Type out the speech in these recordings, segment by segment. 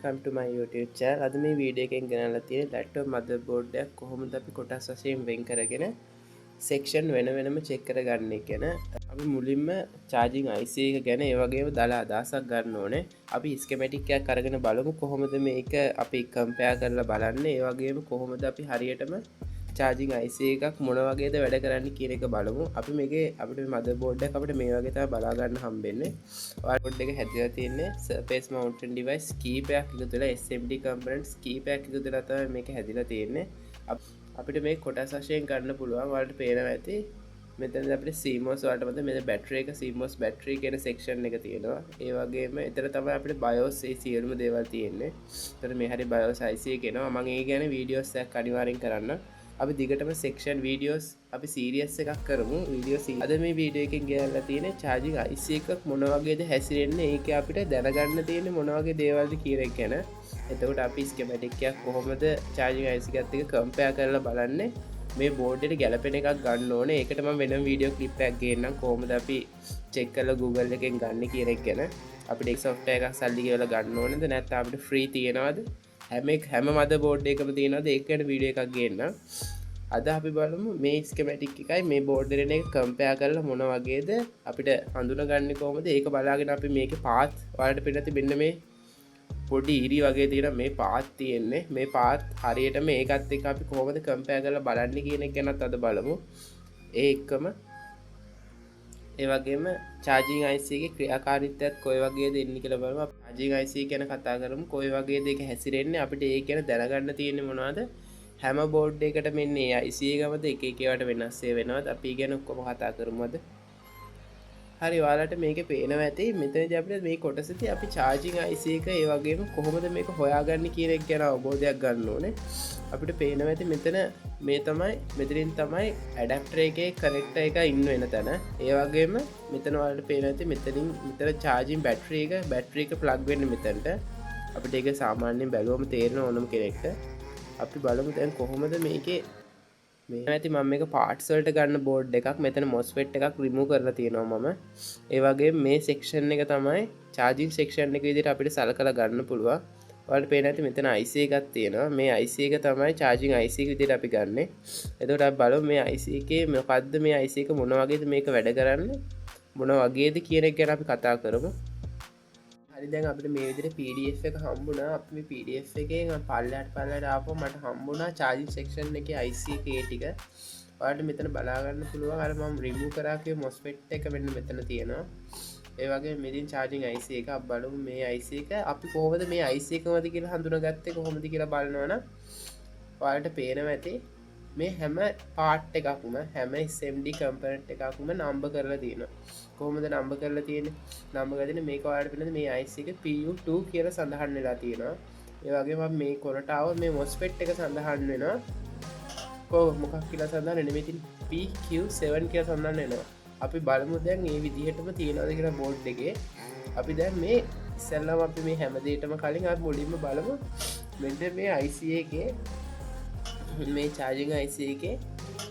welcome to my YouTube channel. අද මේ video එකෙන් ගෙනල්ලා තියෙන laptop motherboard එකක් කොහොමද අපි කොටස් වශයෙන් වෙන් කරගෙන section වෙන වෙනම check කරගන්නේ කියන අපි මුලින්ම charging IC එක ගැන ඒ වගේම දාලා අදහසක් ගන්න ඕනේ. අපි schematic එකක් අරගෙන බලමු කොහොමද මේක අපි compare කරලා බලන්නේ. ඒ වගේම කොහොමද අපි හරියටම charging IC එකක් මොන වගේද වැඩ කරන්නේ කියන එක බලමු. අපි මේකේ අපිට motherboard එක අපිට මේ වගේ තමයි බලා ගන්න හම්බෙන්නේ. motherboard එක හැදලා තියෙන්නේ surface mounted device කීපයක් එකතු වෙලා SMD components කීපයක් එකතු වෙලා තමයි මේක හැදිලා තියෙන්නේ. අපිට මේ කොටස් වශයෙන් ගන්න පුළුවන්. ඔයාලට පේනවා ඇති මෙතන අපිට CMOS වලට මත මෙතන battery එක CMOS battery කියන section එක තියෙනවා. ඒ වගේම එතන තමයි අපිට BIOS ඒ සියලුම දේවල් තියෙන්නේ. එතන මේ හරිය BIOS IC එක එනවා. මම ඒ ගැන වීඩියෝස් එකක් අනිවාර්යෙන් කරන්න. අපි දිගටම section videos අපි series එකක් කරමු. අද මේ වීඩියෝ එකෙන් ගෙනල්ලා තියෙන්නේ charging IC එකක් මොන වගේද හැසිරෙන්නේ ඒක අපිට දැනගන්න තියෙන්නේ මොන වගේ දේවල්ද කියන එක ගැන. එතකොට අපි schematic එකක් කොහොමද charging IC එකත් එක්ක compare කරලා බලන්නේ. මේ board එකට ගැලපෙන එකක් ගන්න ඕනේ. ඒකට මම වෙනම වීඩියෝ clip එකක් ගේන්නම් කොහොමද අපි check කරලා Google එකෙන් ගන්න කියන එක ගැන. අපිට ඒ software එකක් සල්ලි ගෙවලා ගන්න ඕනේද නැත්නම් අපිට free තියෙනවද? හැම motherboard එකම තියෙනවද ඒක ගැන වීඩියෝ එකක් ගේන්නම්. අද අපි බලමු මේ schematic එකයි මේ board එක compare කරලා මොන වගේද අපිට හඳුනගන්නේ කොහොමද ඒක බලාගෙන අපි මේකේ path ඔයාලට පෙන්නති මෙන්න මේ පොඩි ඉරි වගේ තියෙන මේ path තියෙන්නේ. මේ path හරියට මේකත් එක්ක අපි කොහොමද compare කරලා බලන්නේ කියන එක ගැනත් අද බලමු. ඒ එක්කම ඒ වගේම charging IC එකේ ක්‍රියාකාරීත්වයත් කොයි වගේද එන්නේ කියලා බලමු. අපි charging IC ගැන කතා කරමු. කොයි වගේද ඒක හැසිරෙන්නේ අපිට ඒක ගැන දැනගන්න තියෙන්නේ මොනවද? හැම බෝඩ් එකකට මෙන්න මේ IC එකමද එක එක ඒවාට වෙනස් වෙනවද? අපි ගැන ඔක්කොම කතා කරමුද? හරි ඔයාලට මේකේ පේනවා ඇති මෙතනදී අපිට මේ කොටසදී අපි charging IC එක ඒ වගේම කොහොමද මේක හොයාගන්නේ කියන එක ගැන අවබෝධයක් ගන්න ඕනේ. අපිට පේනවා ඇති මෙතන මේ තමයි මෙතනින් තමයි ඇඩැප්ටර් එකේ කනෙක්ටර් එක ඉන්න වෙන තැන. ඒ වගේම මෙතන ඔයාලට පේනවා ඇති මෙතන charging battery එක plug වෙන්නේ මෙතනට. අපිට ඒක සාමාන්‍යයෙන් බැලුවම තේරෙන ඕනම කෙනෙක්ට. අපි බලමු දැන් කොහොමද මේකේ මේ ඇති මම මේක parts වලට ගන්න board එකක් මෙතන MOSFET එකක් remove කරලා තියෙනවා මම. ඒ වගේම මේ section එක තමයි charging section එක විදිහට අපිට සලකලා ගන්න පුළුවන්. ඔයාලට පේන ඇති මෙතන IC එකක් තියෙනවා. මේ IC එක තමයි charging IC එක විදිහට අපි ගන්නෙ. එතකොට අපි බලමු මේ IC එකේ මොකද්ද මේ IC එක මොන වගේද මේක වැඩ කරන්නේ මොන වගේද කියන එක ගැන අපි කතා කරමු. හරි දැන් අපිට මේ විදිහට PDF එක හම්බුණා. අපි මේ PDF එකෙන් පල්ලයට ආපුවම මට හම්බුණා charging section එකේ IC එකේ ටික. ඔයාලට මෙතන බලා ගන්න පුළුවන්. අර මම remove කරා කිය MOSFET එක මෙන්න මෙතන තියෙනවා. ඒ වගේම මෙදින් charging IC එක අපි බලමු මේ IC එක අපි කොහොමද මේ IC එකමද කියලා හඳුනාගත්තේ කොහොමද කියලා බලනවනම් ඔයාලට පේනවා ඇති මේ හැම part එකක්ම හැම SMD component එකක්ම number කරලා තියෙනවා. කොහොමද number කරලා තියෙන්නේ? number කරලා තියෙන්නේ මේක ඔයාලට පේනද මේ IC එක PU2 කියලා සඳහන් වෙලා තියෙනවා. ඒ වගේම අපි මේ කොනට આવොත් මේ MOSFET එක සඳහන් වෙනවා. මොකක් කියලා සඳහන් වෙන්නේ? මෙතන PQ7 කියලා සඳහන් වෙනවා. අපි බලමු දැන් මේ විදිහටම තියෙනවද කියලා board එකේ. අපි දැන් මේ ඉස්සෙල්ලාම අපි මේ හැම දෙයකටම කලින් අපි මුලින්ම බලමු මෙන්න මේ IC එකේ මේ charging IC එකේ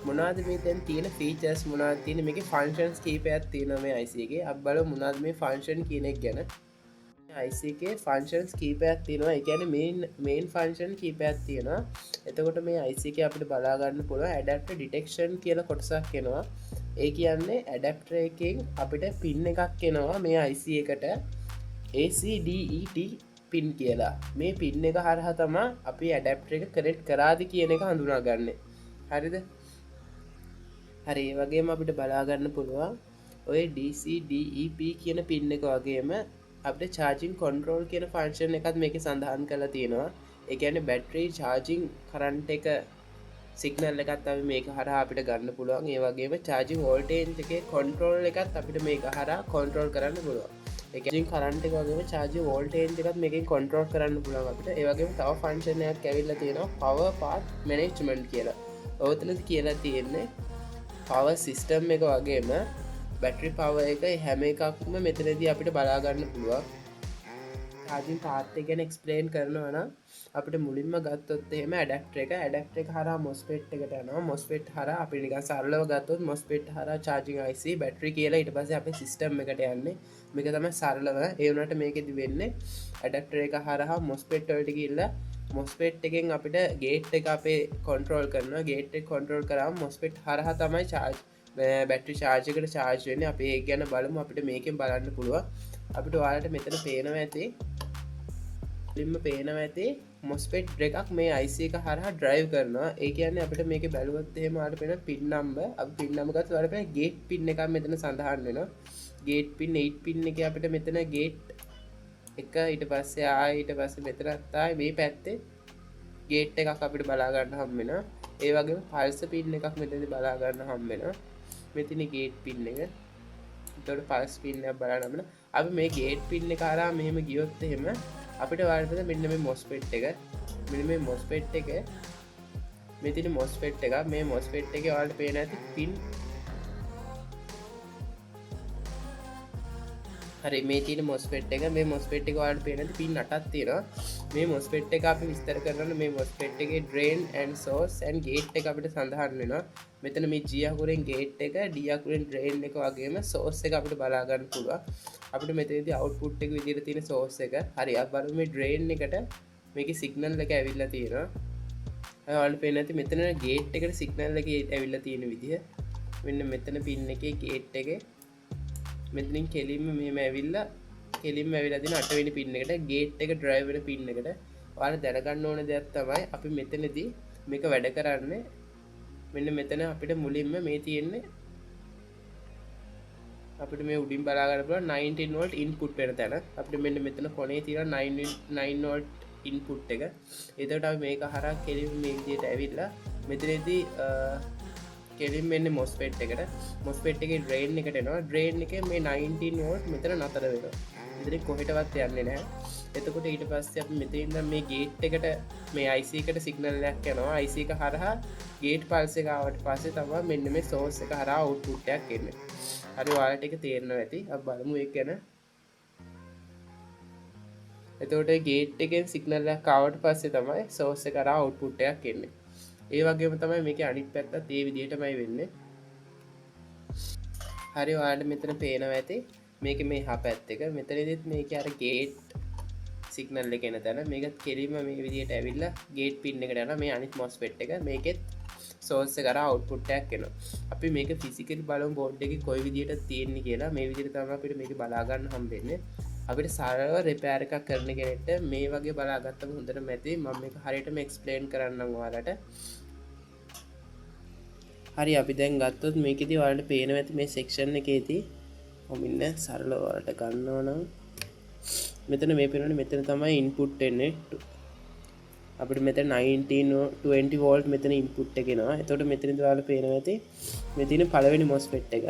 මොනවද මේ දැන් තියෙන features මොනවද තියෙන්නේ මේකේ functions කීපයක් තියෙනවා මේ IC එකේ. අපි බලමු මොනවද මේ function කියන එක ගැන. IC එකේ functions කීපයක් තියෙනවා. ඒ කියන්නේ main function කීපයක් තියෙනවා. එතකොට මේ IC එකේ අපිට බලා ගන්න පුළුවන් adapter detection කියලා කොටසක් එනවා. ඒ කියන්නේ adapter එකෙන් අපිට pin එකක් එනවා මේ IC එකට ACDET pin කියලා. මේ pin එක හරහා තමයි අපි adapter එක connect කරාද කියන එක හඳුනාගන්නේ. හරිද? හරි ඒ වගේම අපිට බලා ගන්න පුළුවන් ඔය DCDEP කියන pin එක වගේම අපිට charging control කියන function එකත් මේකේ සඳහන් කරලා තියෙනවා. ඒ කියන්නේ battery charging current එක signal එකත් අපි මේක හරහා අපිට ගන්න පුළුවන්. ඒ වගේම charging voltage එකේ control එකත් අපිට මේක හරහා control කරන්න පුළුවන්. ඒ කියන්නේ current එක වගේම charging voltage එකත් මේකෙන් control කරන්න පුළුවන් අපිට. ඒ වගේම තව function එකක් ඇවිල්ලා තියෙනවා power path management කියලා. ඔතනදි කියලා තියෙන්නේ power system එක වගේම battery power එක හැම එකක්ම මෙතනදී අපිට බලා ගන්න පුළුවන්. charging path එක ගැන explain කරනවා නම් අපිට මුලින්ම ගත්තොත් එහෙම ඇඩැප්ටර් එක හරහා MOSFET එකට යනවා. MOSFET හරහා අපි නිකන් සරලව ගත්තොත් MOSFET හරහා charging IC බැටරි කියලා ඊට පස්සේ අපේ system එකට යන්නේ. මේක තමයි සරලව. ඒ වුණාට මේකෙදි වෙන්නේ ඇඩැප්ටර් එක හරහා MOSFET වලට ගිහිල්ලා MOSFET එකෙන් අපිට ගේට් එක අපේ control කරනවා. ගේට් එක control කරාම MOSFET හරහා තමයි charge බැටරි charge එකට charge වෙන්නේ. අපි ඒක ගැන බලමු. අපිට මේකෙන් බලන්න පුළුවන්. අපිට ඔයාලට මෙතන පේනවා ඇති පේනවා ඇති MOSFET එකක් මේ IC එක හරහා drive කරනවා. ඒ කියන්නේ අපිට මේකේ බැලුවොත් එහෙම ඔයාලට පේන pin number අපි pin number ගත්තොත් ඔයාලට පේන gate pin එකක් මෙතන සඳහන් වෙනවා. gate pin 8 pin එකේ අපිට මෙතන gate එක ඊට පස්සේ ඊට පස්සේ මෙතනත් මේ පැත්තේ gate එකක් අපිට බලා ගන්න හම්බ වෙනවා. ඒ වගේම pulse pin එකක් මෙතනදී බලා ගන්න හම්බ වෙනවා. මෙතන gate pin එක. එතකොට pulse pin එක බලන්න අපිට අපි මේ gate pin එක හරහා මෙහෙම ගියොත් එහෙම අපිට වලට මෙන්න මේ MOSFET එක මෙන්න මේ MOSFET එක මෙතන MOSFET එක මේ MOSFET එකේ ඔයාලට පේන ඇති pin හරි මේ තියෙන MOSFET එක මේ MOSFET එක ඔයාලට පේන ඇති pin 8ක් තියෙනවා මේ MOSFET එක අපි විස්තර කරනවා මේ MOSFET එකේ drain and source and gate එක අපිට සඳහන් වෙනවා මෙතන මේ G අකුරෙන් gate එක D අකුරෙන් drain එක වගේම source එක අපිට බලා ගන්න පුළුවන් අපිට මෙතනදී output එක විදිහට තියෙන source එක හරි අපි බලමු මේ drain එකට මේකේ signal එක ඇවිල්ලා තියෙනවා ඔයාලට පේන ඇති මෙතන gate එකට signal එක ඇවිල්ලා තියෙන විදිහ මෙන්න මෙතන pin එකේ gate එකේ මෙතනින් කෙලින්ම මෙහෙම ඇවිල්ලා තියෙන 8 වෙනි pin එකට gate එක drive වෙන pin එකට ඔයාලා දැනගන්න ඕන දෙයක් තමයි අපි මෙතනදී මේක වැඩ කරන්නේ මෙන්න මෙතන අපිට මුලින්ම මේ තියෙන්නේ අපිට මේ උඩින් බලා ගන්න පුළුවන් 19 volt input වෙන තැන අපිට මෙන්න මෙතන කොනේ තියෙන 9 volt input එක එතකොට අපි මේක හරහා කෙලින්ම මේ විදිහට ඇවිල්ලා මෙතනදී කෙලින්ම එන්නේ MOSFET එකට MOSFET එකේ drain එකට එනවා drain එකේ මේ 19 volt මෙතන නතර වෙනවා ඉතින් කොහෙටවත් යන්නේ නැහැ එතකොට ඊට පස්සේ අපි මෙතන ඉඳන් මේ gate එකට මේ IC එකට signal එකක් යනවා IC එක හරහා gate pulse එක ආවට පස්සේ තමයි මෙන්න මේ source එක හරහා output එකක් එන්නේ හරි ඔයාලට ඒක තේරෙනවා ඇති අපි බලමු ඒක ගැන එතකොට gate එකෙන් signal එකක් ආවට පස්සේ තමයි source එක හරහා output එකක් එන්නේ ඒ වගේම තමයි මේකේ අනිත් පැත්තත් ඒ විදිහටමයි වෙන්නේ හරි ඔයාලට මෙතන පේනවා ඇති මේකේ මේ හා පැත්ත එක මෙතනදිත් මේකේ අර gate signal එක එන තැන මේකත් කෙලින්ම මේ විදිහට ඇවිල්ලා gate pin එකට යනවා මේ අනිත් MOSFET එක මේකෙත් source එක කරා output එකක් එනවා අපි මේක physically බලමු board එකේ කොයි විදිහට තියෙන්නේ කියලා මේ විදිහට තමයි අපිට මේක බලා ගන්න හම්බෙන්නේ අපිට සරලව repair එකක් කරන කෙනෙක්ට මේ වගේ බලාගත්තම හොඳටම ඇති මම මේක හරියටම explain කරන්නම් ඔයාලට හරි අපි දැන් ගත්තොත් මේකෙදි ඔයාලට පේනවා ඇති මේ section එකේදී කොමින්න සරලව ඔයාලට ගන්නවා නම් මෙතන මේ පේනවනේ මෙතන තමයි ඉන්පුට් එන්නේ අපිට මෙතන 20 volt මෙතන ඉන්පුට් එක එනවා එතකොට මෙතනදී ඔයාලට පේනවා ඇති මේ තියෙන පළවෙනි MOSFET එක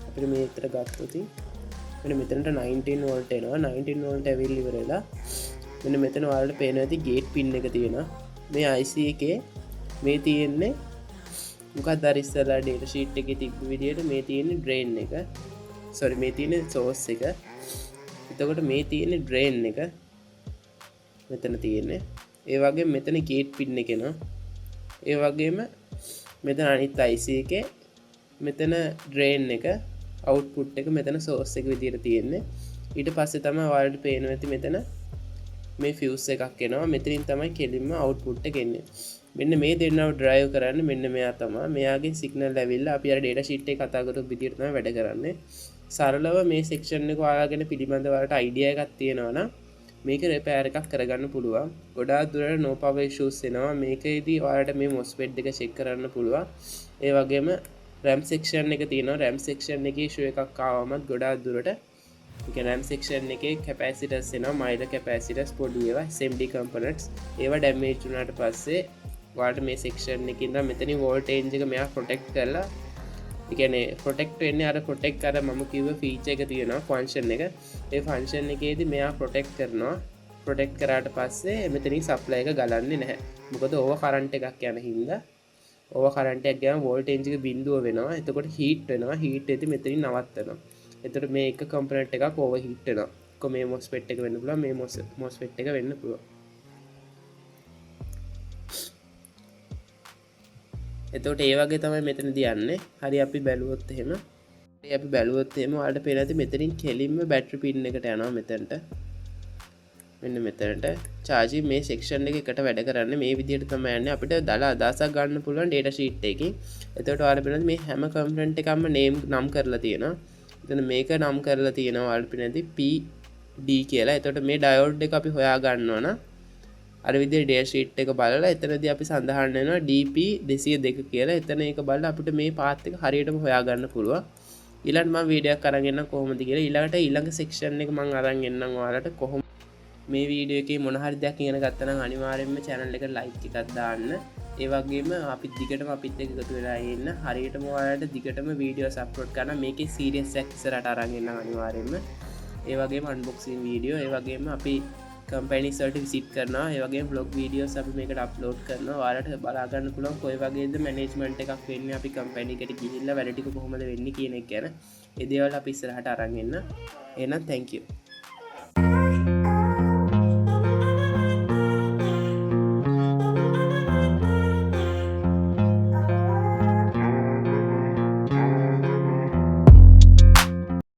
අපිට මේ විතර ගත්තොත් මෙන්න මෙතනට 19 volt එනවා 19 volt ඇවිල්ලා ඉවර වෙලා මෙන්න මෙතන ඔයාලට පේනවා ඇති gate pin එක තියෙනවා මේ IC එකේ මේ තියෙන්නේ මොකක්ද අර ඉස්සරලා data sheet එකේ තිබ්බ විදිහට මේ තියෙන්නේ drain එක මේ තියෙන්නේ source එක එතකොට මේ තියෙන්නේ drain එක මෙතන තියෙන්නේ ඒ වගේම මෙතන gate pin එක එනවා ඒ වගේම මෙතන අනිත් IC එකේ මෙතන drain එක output එක මෙතන source එක විදිහට තියෙන්නේ ඊට පස්සේ තමයි ඔයාලට පේනවා ඇති මෙතන මේ fuse එකක් එනවා මෙතනින් තමයි කෙලින්ම output එක එන්නේ මෙන්න මේ දෙන්නව drive කරන්නේ මෙන්න මෙයා තමයි මෙයාගේ signal ඇවිල්ලා අපි අර data sheet එක කතා කරපු විදිහට තමයි වැඩ කරන්නේ සරලව මේ section එක ඔයාලගෙන පිළිබඳව ඔයාලට idea එකක් තියෙනවා නම් මේක repair එකක් කරගන්න පුළුවන් ගොඩාක් දුරට no power issues එනවා මේකෙදී ඔයාලට මේ MOSFET එක check කරන්න පුළුවන් ඒ වගේම RAM section එක තියෙනවා RAM section එකේ issue එකක් ආවමත් ගොඩාක් දුරට RAM section එකේ capacitors එනවා minor capacitors පොඩි ඒවා SMD components ඒවා damage වුණාට පස්සේ ඔයාලට මේ section එකේ ඉඳන් මෙතනින් voltage එක මෙයා protect කරලා ඒ කියන්නේ protect වෙන්නේ අර protect අර මම කිව්ව feature එක තියෙනවා function එක ඒ function එකේදී මෙයා protect කරනවා protect කරාට පස්සේ මෙතනින් supply එක ගලන්නේ නැහැ මොකද over current එකක් යන හින්දා over current එකක් ගියාම voltage එක බිඳුව වෙනවා එතකොට heat වෙනවා heat එකදී මෙතනින් නවත්තනවා එතකොට මේ එක component එකක් overheat වෙනවා මේ මොස්ෆෙට් එක වෙන්න පුළුවන්, මේ මොස්ෆෙට් එක වෙන්න පුළුවන්. එතකොට ඒ වගේ තමයි මෙතනදී යන්නේ. හරි අපි බැලුවොත් එහෙම ඔයාලට පේනවා ඇති මෙතනින් කෙලින්ම බැටරි පින් එකට යනවා මෙතනට. මෙන්න මෙතනට චාර්ජින් මේ සෙක්ෂන් එක එකට වැඩ කරන්නේ මේ විදිහට තමයි යන්නේ. අපිට දාලා අදහසක් ගන්න පුළුවන් data sheet එකකින්. එතකොට ඔයාලට පේනවා මේ හැම කම්පොනන්ට් එකක්ම නම් කරලා තියෙනවා. එතන මේක නම් කරලා තියෙනවා ඔයාලට පේනවා PD කියලා. එතකොට මේ ඩයෝඩ් එක අපි හොයා ගන්නවා නම් අර විදිහට data sheet එක බලලා එතනදී අපි සඳහන් වෙනවා DP202 කියලා. එතන ඒක බලලා අපිට මේ පාත් එක හරියටම හොයා ගන්න පුළුවන්. ඊළඟට මම වීඩියෝ එකක් අරන් එන්නම් කොහොමද කියලා. ඊළඟ සෙක්ෂන් එක මම අරන් එන්නම් ඔයාලට කොහොම මේ වීඩියෝ එකේ මොන හරි දෙයක් ඉගෙන ගත්තා නම් අනිවාර්යයෙන්ම channel එකට like එකක් දාන්න. ඒ වගේම අපි දිගටම අපිත් එක්ක එකතු වෙලා ඉන්න. හරියටම ඔයාලට දිගටම වීඩියෝස් අප්ලෝඩ් කරනවා. මේකේ සීරියස් එකක් ඉස්සරහට අරන් එන්නම් අනිවාර්යයෙන්ම. ඒ වගේම අන්බොක්සින් වීඩියෝ, ඒ වගේම අපි කම්පැනිස් වලට විසිට් කරනවා. ඒ වගේම vlog videos අපි මේකට අප්ලෝඩ් කරනවා. ඔයාලට බලා ගන්න පුළුවන් කොයි වගේද මැනේජ්මන්ට් එකක් වෙන්නේ අපි කම්පැනි එකට ගිහිල්ලා වැඩ ටික කොහොමද වෙන්නේ කියන එක ගැන. ඒ දේවල් අපි ඉස්සරහට අරන් එන්න. එහෙනම් thank you.